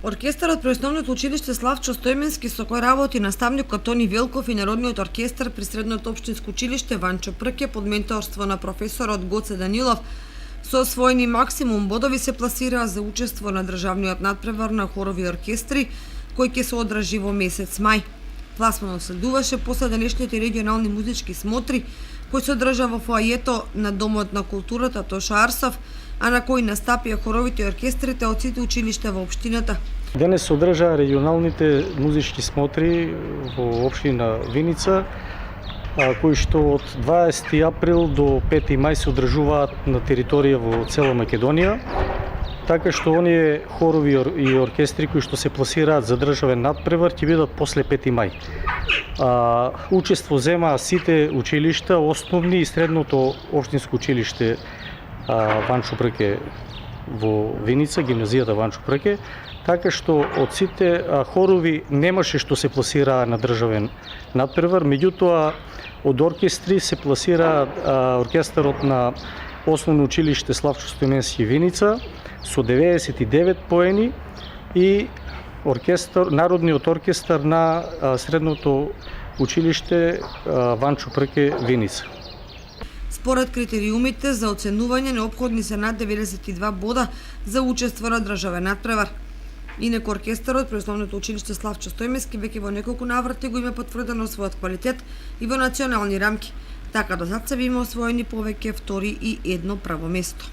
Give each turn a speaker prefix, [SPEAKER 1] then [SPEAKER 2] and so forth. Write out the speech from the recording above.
[SPEAKER 1] Оркестарот при Основното училиште Славчо Стојменски, со кој работи наставникот Тони Велков, и Народниот оркестар при Средното општинско училиште Ванчо Прке под менторство на професорот Гоце Данилов со освоени максимум бодови се пласираа за учество на државниот надпревар на хорови и оркестри, кој ќе се одржи во месец мај. Пласманот следуваше после денешните регионални музички смотри, кој се одржа во фоајето на Домот на културата Тоша Арсов, а на кој настапија хоровите и оркестрите од сите училишта во општината.
[SPEAKER 2] Денес се одржаа регионалните музички смотри во општина Виница, кои што од 20 април до 5 мај се одржуваат на територија во цела Македонија, така што оние хорови и оркестри кои што се пласираат за државен надпревар ќе бидат после 5 мај. Учество земаа сите училишта, основни и средното општинско училиште Ванчо Прке во Виница, гимназијата Ванчо Прке, така што од сите хорови немаше што се пласираа на државен надпревар, меѓутоа од оркестри се пласира оркестарот на Основно училиште Славчо Стојменски Виница со 99 поени и Народниот оркестар на Средното училиште Ванчо Прке Виница.
[SPEAKER 1] Според критериумите за оценување неопходни се над 92 бода за учество на државен надпревар. Инак оркестарот при Основното училиште Славчо Стојменски веќе во неколку наврати го има потврдено својот квалитет и во национални рамки. Така до сад се има освоени повеќе втори и едно право место.